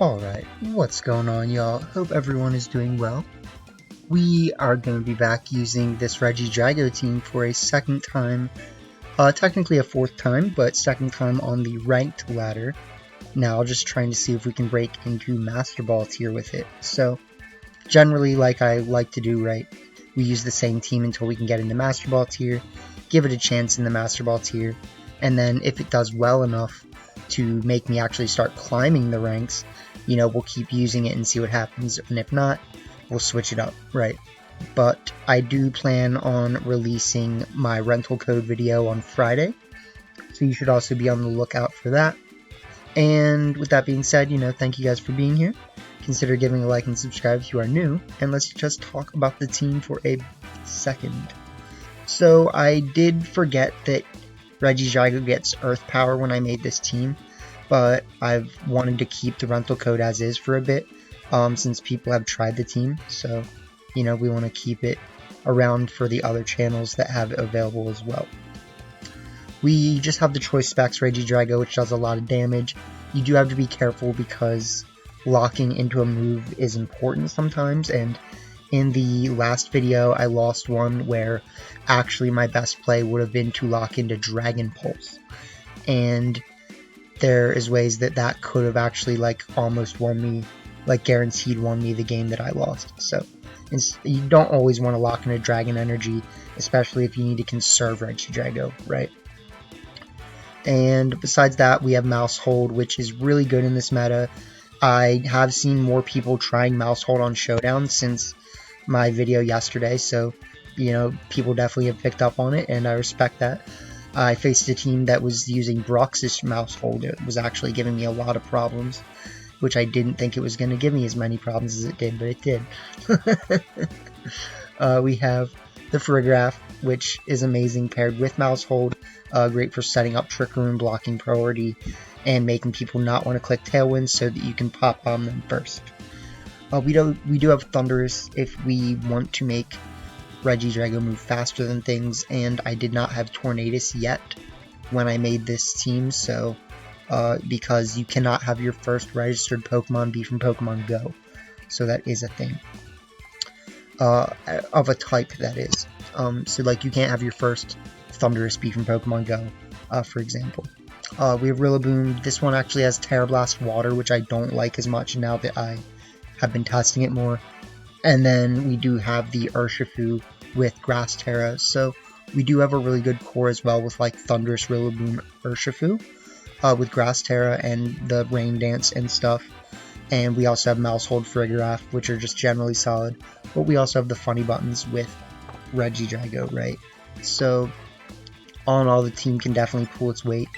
Alright, what's going on, y'all? Hope everyone is doing well. We are going to be back using this Regidrago team for a second time, technically a fourth time, but second time on the ranked ladder. Now, just trying to see if we can break into Master Ball tier with it. So, generally, like I like to do, right, we use the same team until we can get into Master Ball tier, give it a chance in the Master Ball tier, and then if it does well enough to make me actually start climbing the ranks, you know, we'll keep using it and see what happens, and if not, we'll switch it up, right? But I do plan on releasing my rental code video on Friday, so you should also be on the lookout for that. And with that being said, you know, thank you guys for being here. Consider giving a like and subscribe if you are new, and let's just talk about the team for a second. So I did forget that Regidrago gets Earth Power when I made this team, but I've wanted to keep the rental code as is for a bit, since people have tried the team, so, you know, we want to keep it around for the other channels that have it available as well. We just have the choice specs Regidrago, which does a lot of damage. You do have to be careful because locking into a move is important sometimes, and in the last video I lost one where actually my best play would have been to lock into Dragon Pulse, and there is ways that that could have actually like almost won me, like guaranteed won me the game that I lost. So you don't always want to lock into Dragon Energy, especially if you need to conserve Regidrago, right? And besides that, we have Mouse Hold, which is really good in this meta. I have seen more people trying Mouse Hold on Showdown since my video yesterday, so, you know, people definitely have picked up on it, and I respect that. I faced a team that was using Brux's Mouse Hold. It was actually giving me a lot of problems, which I didn't think it was going to give me as many problems as it did, but it did. We have the Frigraph, which is amazing paired with Mouse Hold, great for setting up Trick Room, blocking priority, and making people not want to click Tailwind so that you can pop bomb them first. We do have Thunderous if we want to make Regidrago move faster than things, and I did not have Tornadus yet when I made this team, so because you cannot have your first registered Pokemon be from Pokemon Go, so that is a thing. Of a type, that is. So like you can't have your first Thunderous be from Pokemon Go, for example. We have Rillaboom. This one actually has Terra Blast Water, which I don't like as much now that I have been testing it more. And then we do have the Urshifu with Grass Terra, so we do have a really good core as well with like Thunderous, Rillaboom, Urshifu, with Grass Terra and the Rain Dance and stuff. And we also have Mouse Hold, Frigraph, which are just generally solid. But we also have the funny buttons with Regidrago, right? So all in all, the team can definitely pull its weight,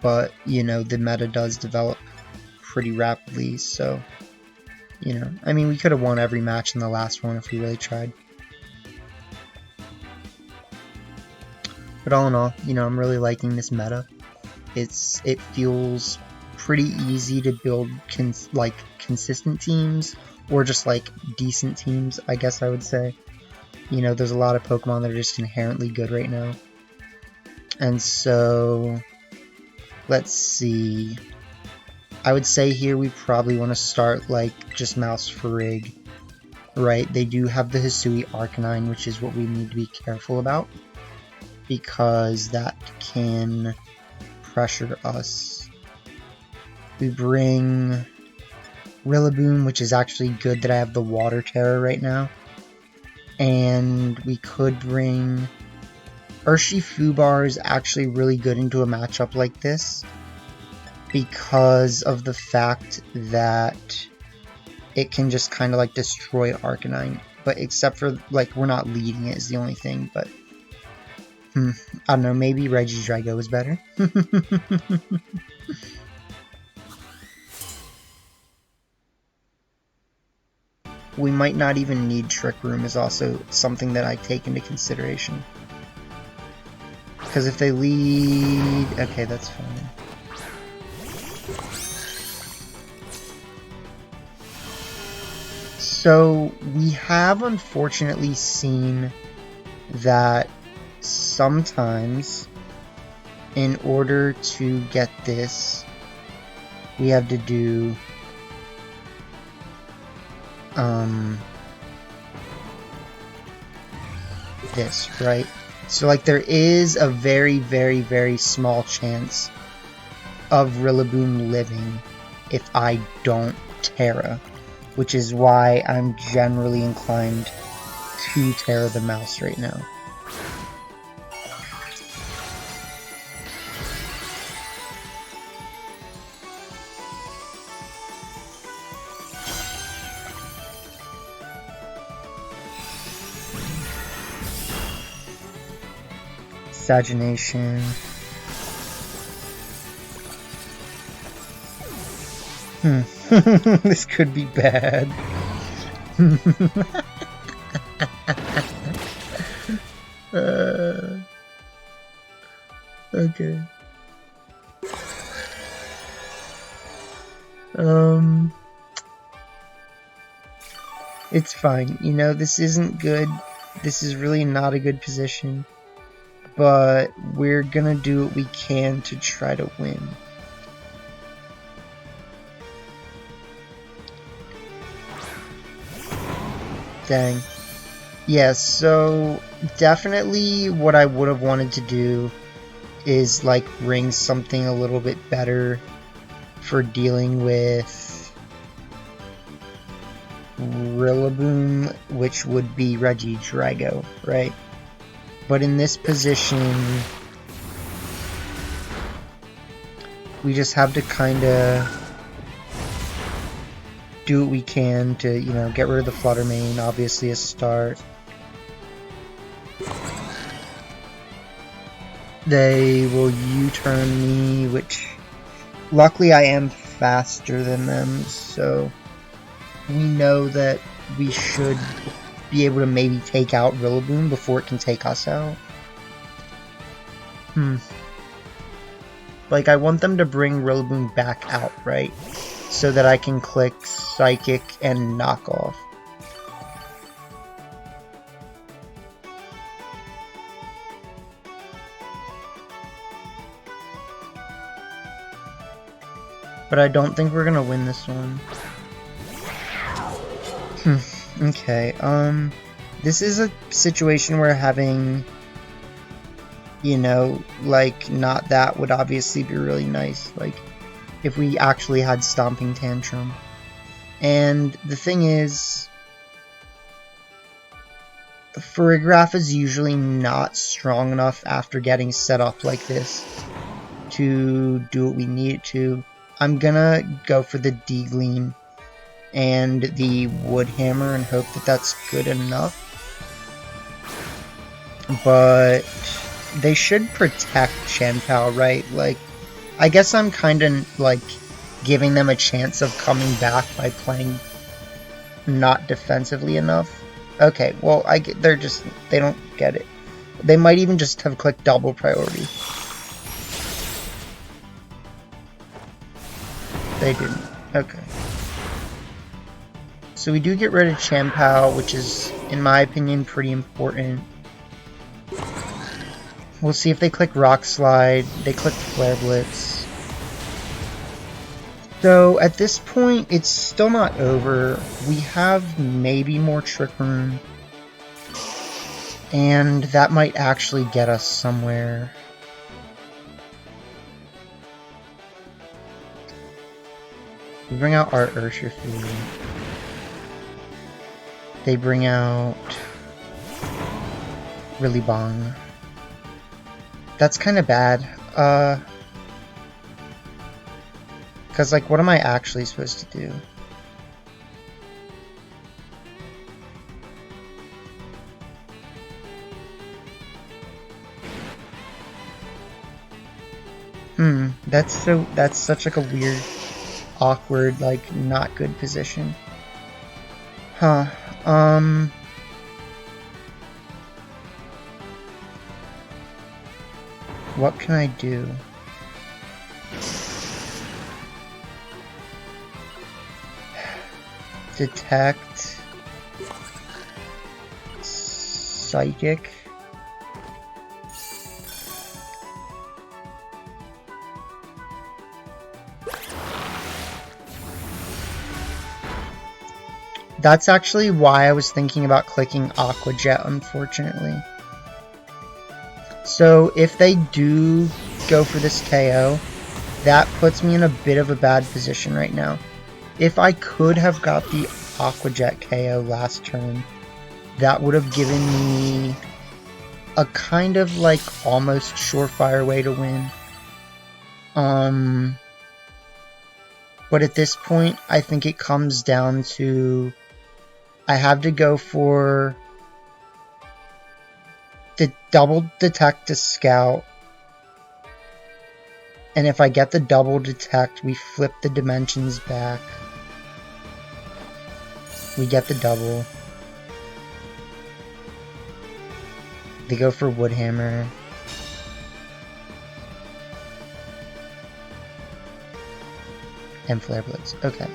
but you know, the meta does develop pretty rapidly, so you know, I mean, we could have won every match in the last one if we really tried. But all in all, you know, I'm really liking this meta. It feels pretty easy to build consistent teams, or just like decent teams, I guess I would say. You know, there's a lot of Pokemon that are just inherently good right now. And so, let's see. I would say here we probably want to start like just Mouse Frig, right? They do have the Hisui Arcanine, which is what we need to be careful about, because that can pressure us. We bring Rillaboom, which is actually good that I have the Water Terror right now. And we could bring Urshifubar is actually really good into a matchup like this, because of the fact that it can just kind of like destroy Arcanine, but except for like we're not leading it is the only thing. But I don't know, maybe Regidrago is better. We might not even need Trick Room is also something that I take into consideration, because if they lead, okay, that's fine. So we have unfortunately seen that sometimes in order to get this, we have to do this, right? So like there is a very, very, very small chance of Rillaboom living if I don't Terra, which is why I'm generally inclined to Terra the mouse right now. Stagnation. This could be bad. Okay. It's fine. You know, this isn't good. This is really not a good position. But we're gonna do what we can to try to win. Dang. Yeah, so definitely what I would have wanted to do is like ring something a little bit better for dealing with Rillaboom, which would be Regidrago, right? But in this position, we just have to kind of do what we can to, you know, get rid of the Flutter Mane, obviously a start. They will U-turn me, which luckily I am faster than them, so we know that we should be able to maybe take out Rillaboom before it can take us out. Like, I want them to bring Rillaboom back out, right? So that I can click Psychic and Knock Off. But I don't think we're gonna win this one. Okay, this is a situation where having, you know, like, not that would obviously be really nice, like, if we actually had Stomping Tantrum. And the thing is, Farigiraf is usually not strong enough after getting set up like this to do what we need it to. I'm gonna go for the D-Gleam and the Wood Hammer and hope that that's good enough. But they should protect Chien-Pao, right? Like, I guess I'm kind of like giving them a chance of coming back by playing not defensively enough. Okay, well, they don't get it. They might even just have clicked double priority. They didn't. Okay. So we do get rid of Chien-Pao, which is, in my opinion, pretty important. We'll see if they click Rock Slide. They click Flare Blitz. So at this point, it's still not over. We have maybe more Trick Room. And that might actually get us somewhere. We bring out our Urshifu. They bring out Really Bong. That's kind of bad. Because, like, what am I actually supposed to do? That's such like a weird, awkward, like, not good position. Huh. What can I do? Detect. Psychic. That's actually why I was thinking about clicking Aqua Jet, unfortunately. So if they do go for this KO, that puts me in a bit of a bad position right now. If I could have got the Aqua Jet KO last turn, that would have given me a kind of like almost surefire way to win. But at this point, I think it comes down to I have to go for the double detect to scout. And if I get the double detect, we flip the dimensions back. We get the double. They go for Woodhammer. And Flare Blitz. Okay.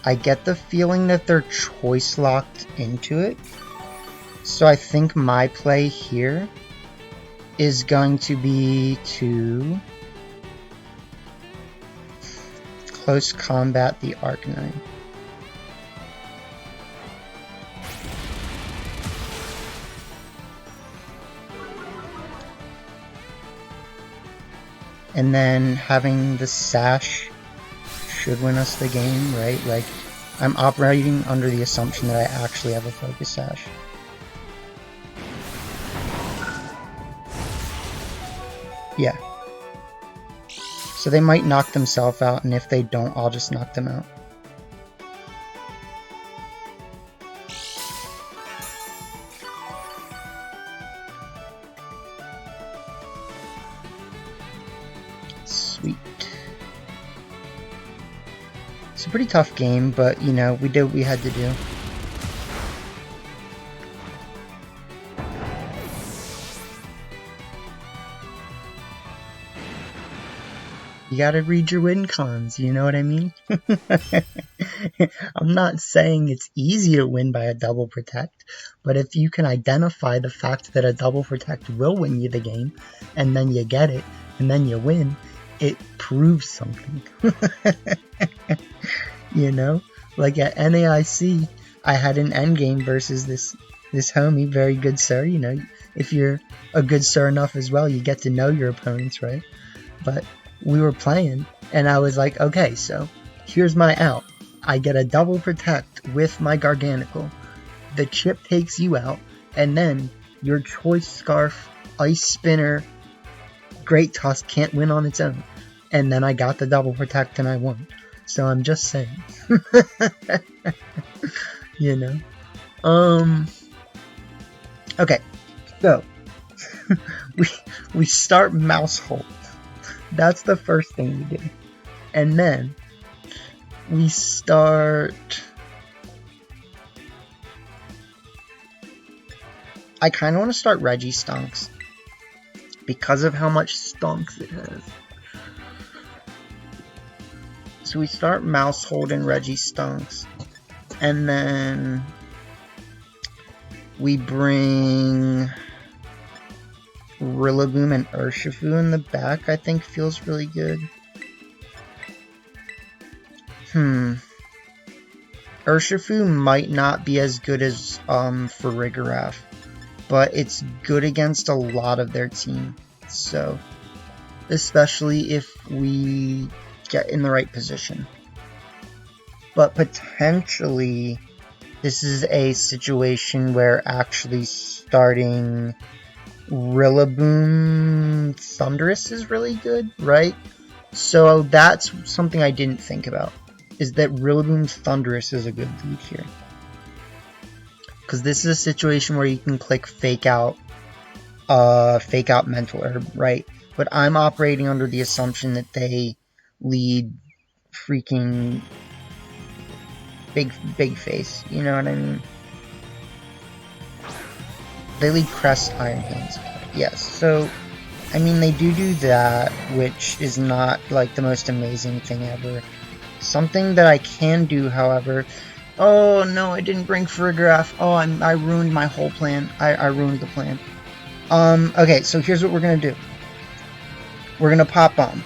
I get the feeling that they're choice locked into it. So I think my play here is going to be to close combat the Arcanine. And then having the Sash should win us the game, right? Like, I'm operating under the assumption that I actually have a Focus Sash. Yeah. So they might knock themselves out, and if they don't, I'll just knock them out. Sweet. It's a pretty tough game, but, you know, we did what we had to do. You gotta read your win cons, you know what I mean? I'm not saying it's easy to win by a double protect, but if you can identify the fact that a double protect will win you the game, and then you get it, and then you win, it proves something. You know? Like at NAIC, I had an endgame versus this homie, very good sir. You know, if you're a good sir enough as well, you get to know your opponents, right? But we were playing, and I was like, okay, so here's my out. I get a double protect with my Garganacl. The chip takes you out, and then your Choice Scarf, Ice Spinner, Great Tusk can't win on its own. And then I got the double protect and I won. So I'm just saying. You know? Okay, so we start Mouse Hold. That's the first thing we do. And then we start... I kind of want to start Registunks because of how much stunks it has. So we start Mouse Hold and Registunks. And then we bring Rillaboom and Urshifu in the back, I think feels really good. Urshifu might not be as good as for Rigorath, but it's good against a lot of their team. So, especially if we get in the right position. But potentially, this is a situation where actually starting Rillaboom Thundurus is really good, right? So that's something I didn't think about, is that Rillaboom Thundurus is a good lead here. Because this is a situation where you can click Fake Out Mental Herb, right? But I'm operating under the assumption that they lead freaking big face, you know what I mean? They lead Crest Iron Hands. Yes, so I mean they do that, which is not like the most amazing thing ever. Something that I can do, however, oh no, I didn't bring Farigiraf. Oh, I ruined my whole plan. I ruined the plan. Okay, so here's what we're gonna do. We're gonna pop bomb.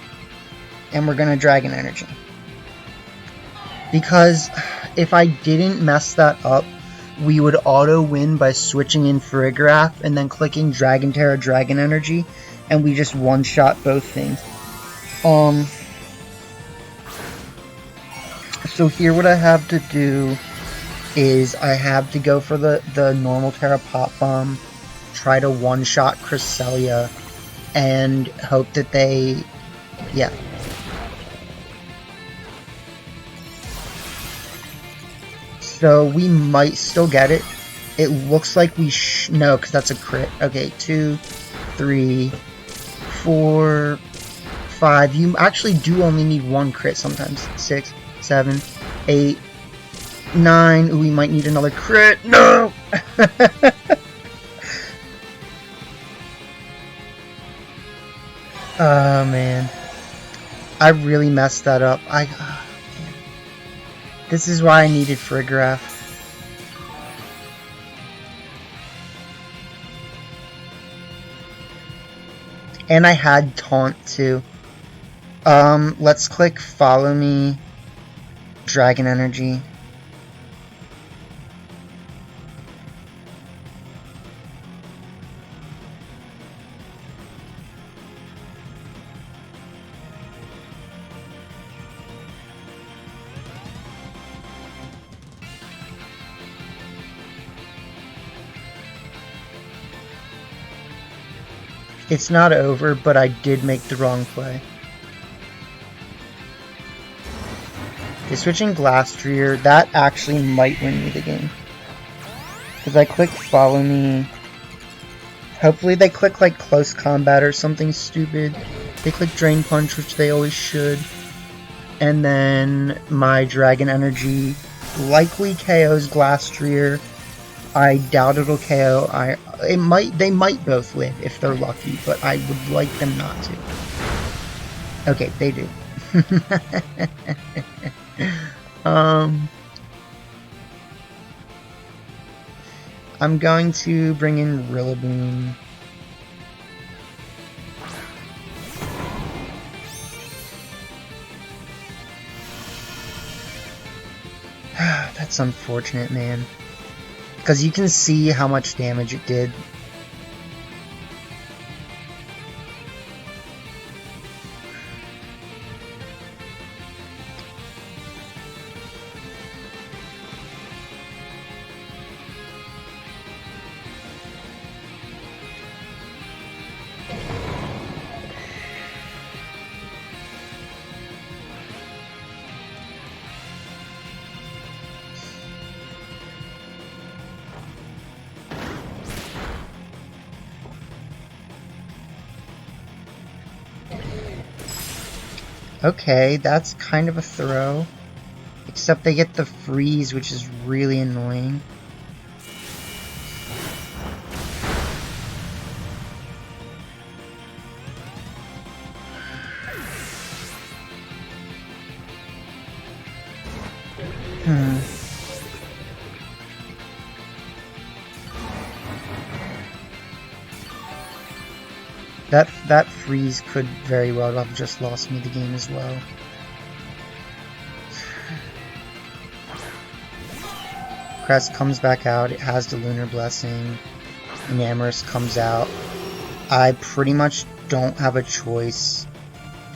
And we're gonna Dragon Energy. Because if I didn't mess that up, we would auto win by switching in Farigiraf and then clicking Dragon Terra Dragon Energy, and we just one-shot both things. So here what I have to do is I have to go for the normal Terra Pop Bomb, try to one-shot Cresselia, and hope that they... yeah. So we might still get it. It looks like we no, because that's a crit. Okay, 2, 3, 4, 5. You actually do only need one crit sometimes. 6, 7, 8, 9. Ooh, we might need another crit. No! Oh, man. I really messed that up. This is why I needed Farigiraf. And I had Taunt too. Let's click Follow Me, Dragon Energy. It's not over, but I did make the wrong play. Okay, switching Glastrier, that actually might win me the game. Because I clicked Follow Me. Hopefully they click like Close Combat or something stupid. They click Drain Punch, which they always should. And then my Dragon Energy likely KOs Glastrier. I doubt it'll KO. They might both live if they're lucky, but I would like them not to. Okay, they do. I'm going to bring in Rillaboom. That's unfortunate, man. Because you can see how much damage it did. Okay, that's kind of a throw. Except they get the freeze, which is really annoying. That freeze could very well have just lost me the game as well. Crest comes back out, it has the Lunar Blessing. Enamorus comes out. I pretty much don't have a choice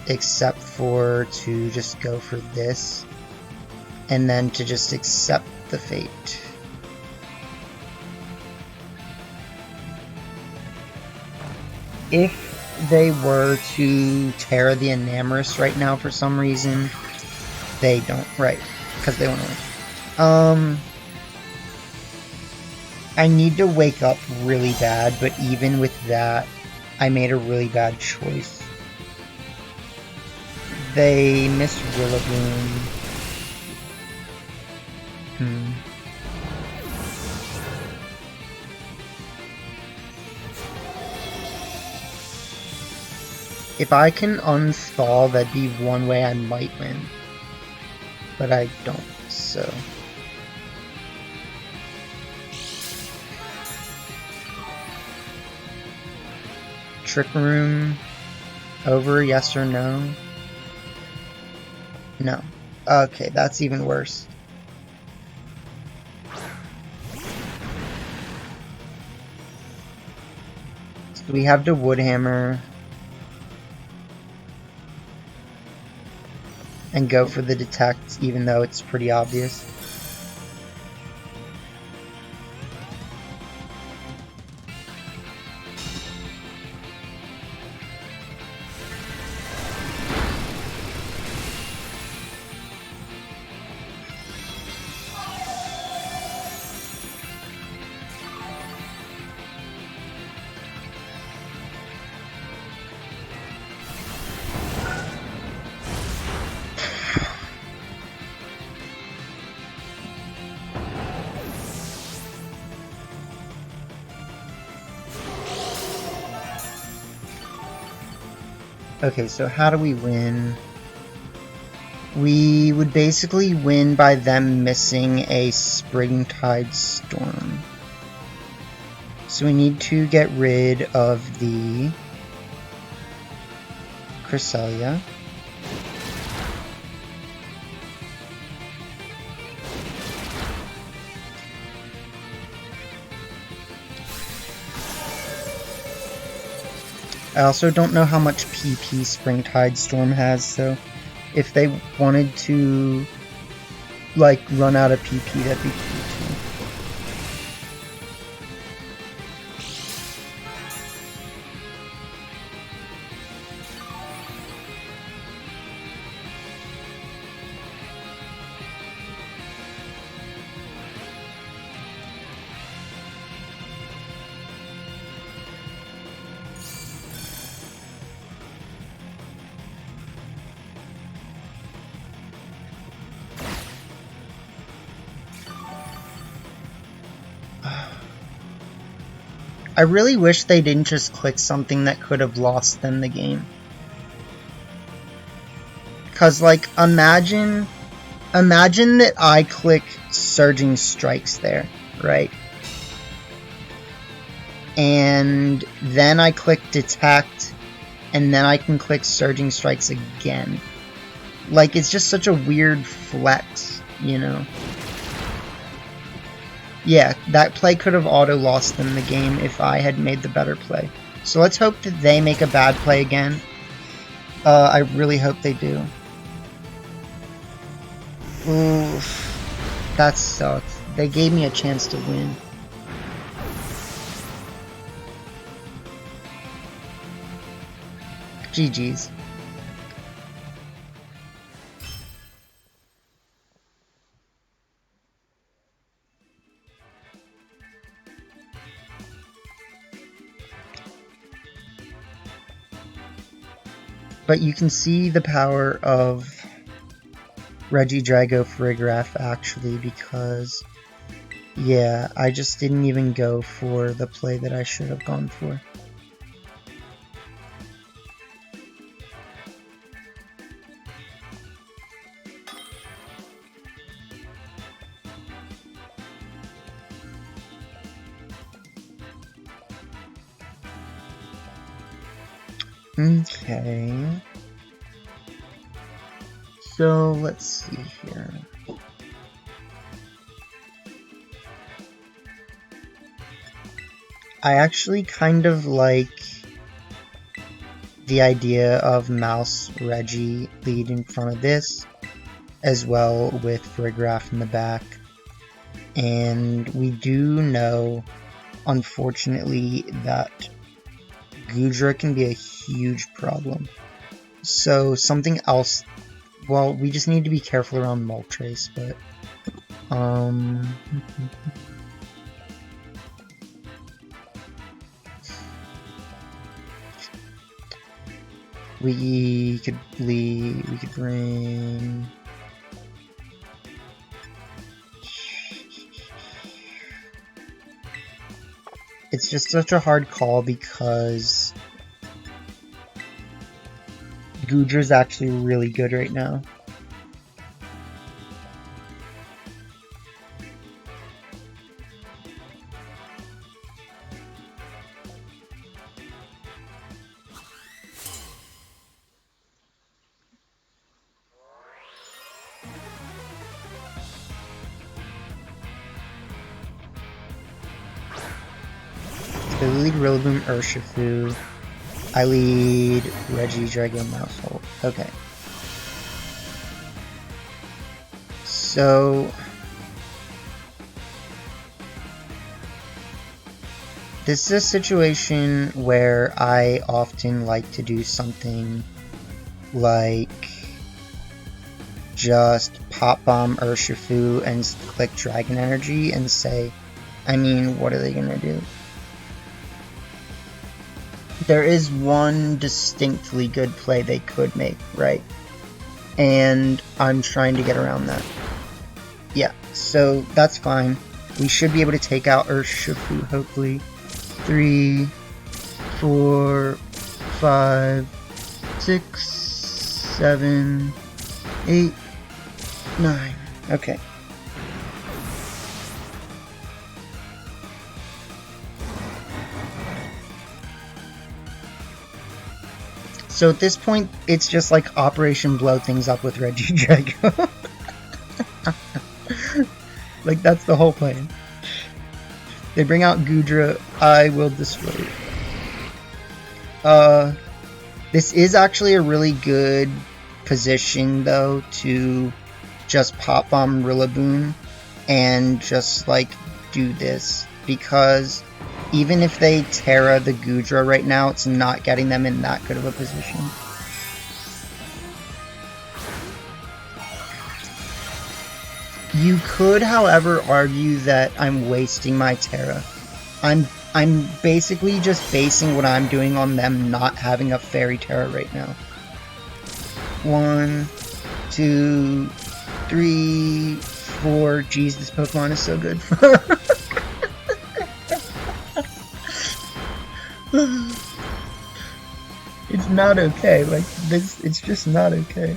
except for to just go for this. And then to just accept the fate. If they were to Terra the Enamorus right now for some reason, they don't, right, because they want to win. I need to wake up really bad, but even with that, I made a really bad choice. They missed Rillaboom. If I can unstall, that'd be one way I might win. But I don't, so... Trick Room over, yes or no? No. Okay, that's even worse. So we have the Wood Hammer. And go for the Detect, even though it's pretty obvious. Okay, so how do we win? We would basically win by them missing a Springtide Storm. So we need to get rid of the Cresselia. I also don't know how much PP Springtide Storm has, so if they wanted to, like, run out of PP, that'd be cool too. I really wish they didn't just click something that could have lost them the game. Cause like, imagine that I click Surging Strikes there, right? And then I click Detect, and then I can click Surging Strikes again. Like, it's just such a weird flex, you know? Yeah, that play could have auto-lost them the game if I had made the better play. So let's hope that they make a bad play again. I really hope they do. Oof. That sucks. They gave me a chance to win. GG's. But you can see the power of Regidrago Frigraph actually, because yeah, I just didn't even go for the play that I should have gone for. Okay. So let's see here. I actually kind of like the idea of Mouse Reggie lead in front of this, as well with Frigraph in the back. And we do know, unfortunately, that Goodra can be a huge problem. So something else, well, we just need to be careful around Moltres, but we could bring it's just such a hard call because Goodra's actually really good right now. So we lead Rillaboom, Urshifu. I lead Regidrago, Mousehole. Okay. So this is a situation where I often like to do something like just Pop Bomb Urshifu and click Dragon Energy and say, I mean, what are they gonna do? There is one distinctly good play they could make, right? And I'm trying to get around that. Yeah, so that's fine. We should be able to take out Urshifu, hopefully. 3, 4, 5, 6, 7, 8, 9. Okay. So at this point, it's just like Operation Blow Things Up with Regidrago. Like, that's the whole plan. They bring out Gudra, I will destroy it. This is actually a really good position, though, to just Pop Bomb Rillaboom and just, like, do this. Because even if they Terra the Gudra right now, it's not getting them in that good of a position. You could, however, argue that I'm wasting my Terra. I'm basically just basing what I'm doing on them not having a Fairy Terra right now. 1, 2, 3, 4. Jeez, this Pokemon is so good. It's not okay. Like, this, it's just not okay.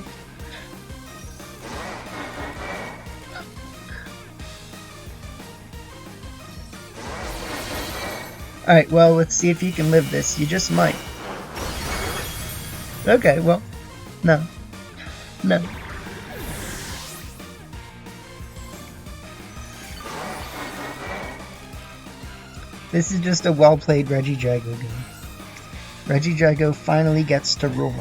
Alright, well, let's see if you can live this. You just might. Okay, well, no. No. This is just a well-played Regidrago game. Regidrago finally gets to roar.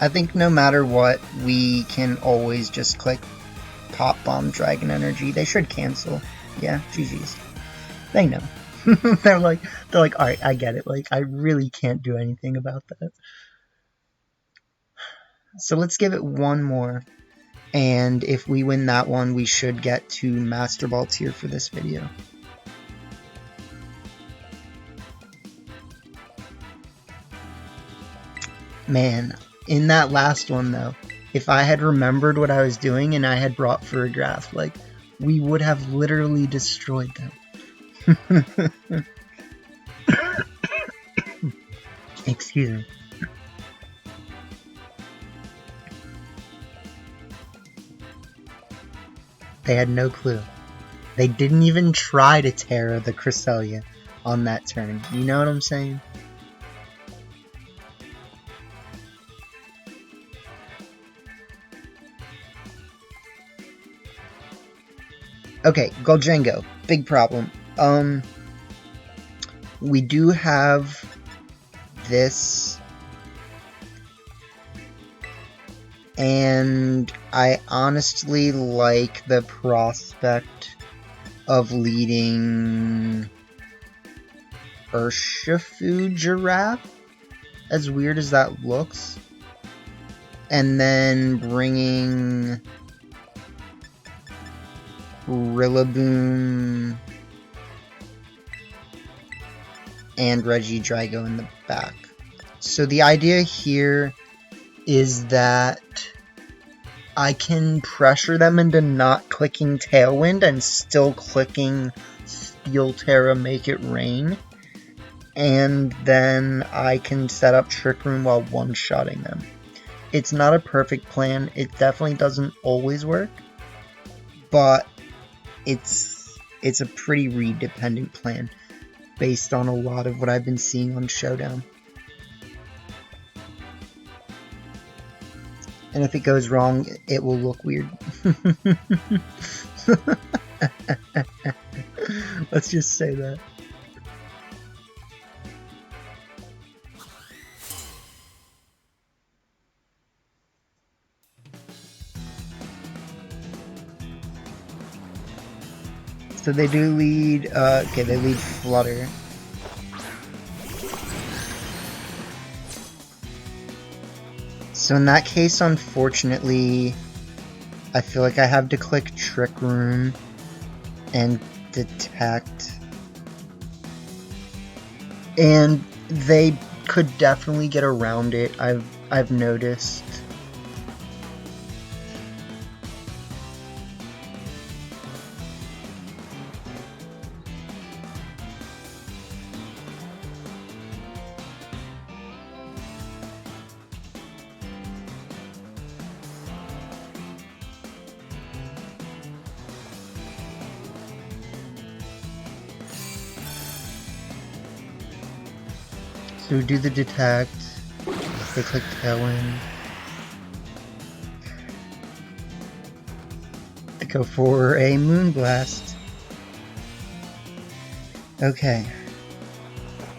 I think no matter what, we can always just click Pop Bomb Dragon Energy. They should cancel. Yeah, GG's. They know. they're like, alright, I get it. Like, I really can't do anything about that. So let's give it one more. And if we win that one, we should get to Master Ball tier for this video. Man, in that last one though, if I had remembered what I was doing and I had brought Furgraph, like, we would have literally destroyed them. Excuse me. They had no clue. They didn't even try to Terra the Cresselia on that turn. You know what I'm saying? Okay, Goljango. Big problem. We do have this. And I honestly like the prospect of leading Urshifu Giraffe, as weird as that looks, and then bringing Rillaboom and Regidrago in the back. So the idea here is that I can pressure them into not clicking Tailwind and still clicking Steel Terra Make It Rain. And then I can set up Trick Room while one-shotting them. It's not a perfect plan. It definitely doesn't always work. But it's a pretty read-dependent plan based on a lot of what I've been seeing on Showdown. And if it goes wrong, it will look weird. Let's just say that. So they do lead, okay, they lead Flutter. So in that case, unfortunately, I feel like I have to click Trick Room and Detect. And they could definitely get around it, I've noticed. So do the Detect, they click Tailwind. They go for a Moonblast. Okay.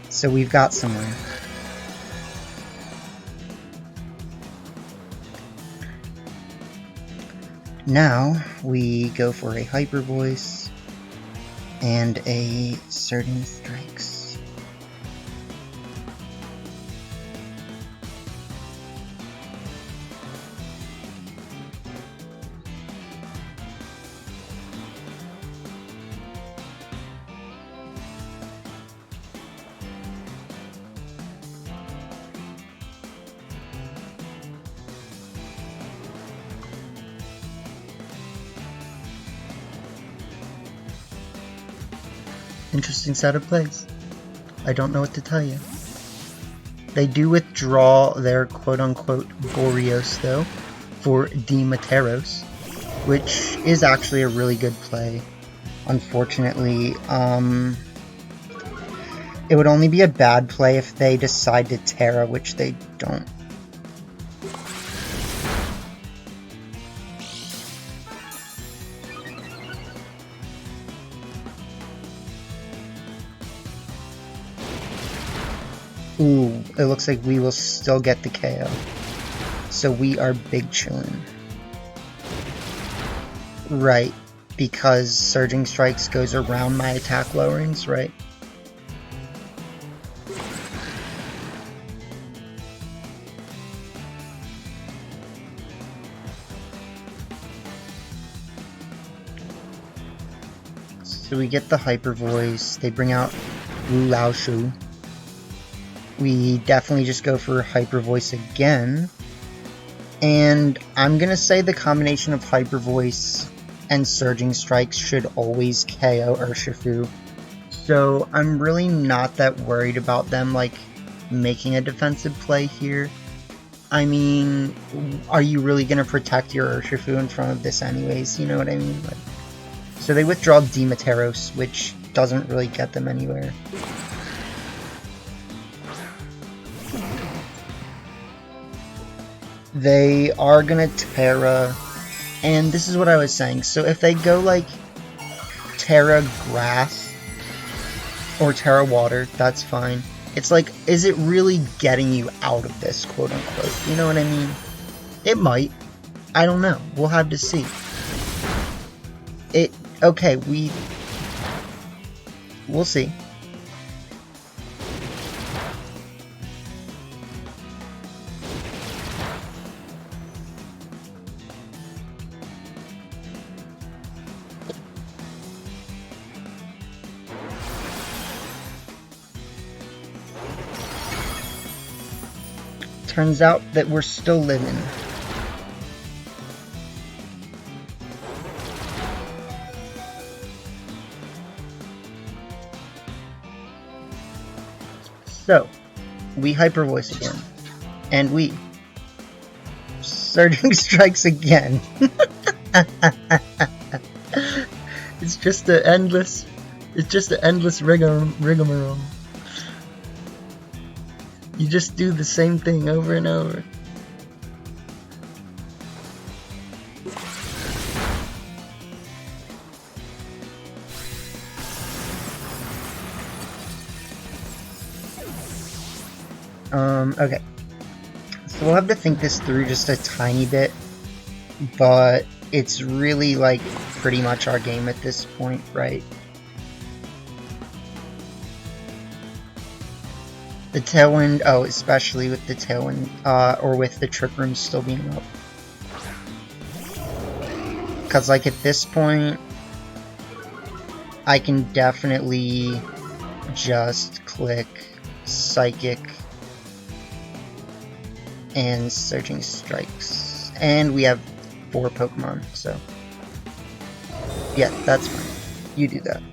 So we've got somewhere. Now we go for a Hyper Voice and a Surging Strikes. Interesting set of plays. I don't know what to tell you. They do withdraw their quote-unquote Boreos, though, for Demateros, which is actually a really good play. Unfortunately, it would only be a bad play if they decide to Terra, which they don't. Ooh, it looks like we will still get the KO. So we are big chillin'. Right, because Surging Strikes goes around my attack lowerings, right? So we get the Hyper Voice, they bring out Wu Lao Shu. We definitely just go for Hyper Voice again. And I'm gonna say the combination of Hyper Voice and Surging Strikes should always KO Urshifu. So I'm really not that worried about them like making a defensive play here. I mean, are you really gonna protect your Urshifu in front of this anyways? You know what I mean? Like, so they withdraw Demateros, which doesn't really get them anywhere. They are gonna Terra, and this is what I was saying. So if they go like Terra Grass or Terra Water, that's fine. It's like, is it really getting you out of this, quote unquote? You know what I mean? It might. I don't know. We'll have to see. Okay, we'll see. Turns out that we're still living. So, we Hyper Voice again. And we Surging Strikes again. It's just an endless rigmarole. You just do the same thing over and over. Okay. So we'll have to think this through just a tiny bit, but it's really, like, pretty much our game at this point, right? The Tailwind, oh, especially with the Tailwind, or with the Trick Room still being up. Because, like, at this point, I can definitely just click Psychic and Surging Strikes. And we have 4 Pokemon, so yeah, that's fine. You do that.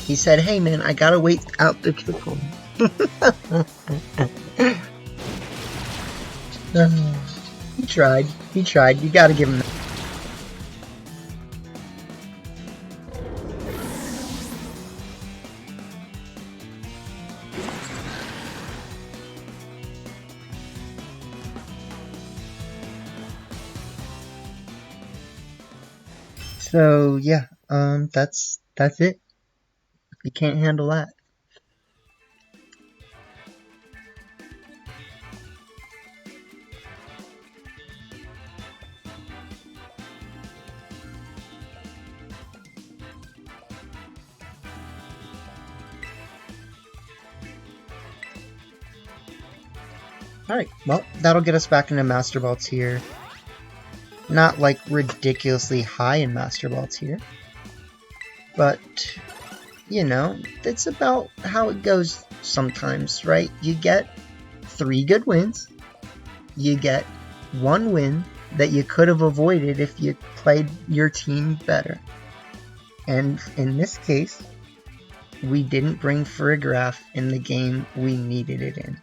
He said, hey man, I gotta wait out the Trick Room. He tried. He tried. You gotta give him that. So yeah, that's it. You can't handle that. Alright, well, that'll get us back into Master Ball tier. Not like ridiculously high in Master Ball tier, but you know, it's about how it goes sometimes, right? You get 3 good wins, you get 1 win that you could have avoided if you played your team better. And in this case, we didn't bring Farigiraf in the game we needed it in.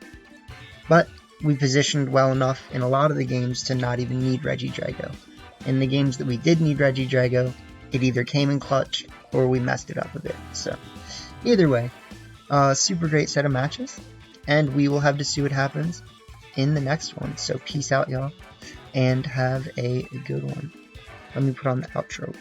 But we positioned well enough in a lot of the games to not even need Regidrago. In the games that we did need Regidrago, it either came in clutch or we messed it up a bit. So, either way, super great set of matches, and we will have to see what happens in the next one. So peace out, y'all, and have a good one. Let me put on the outro.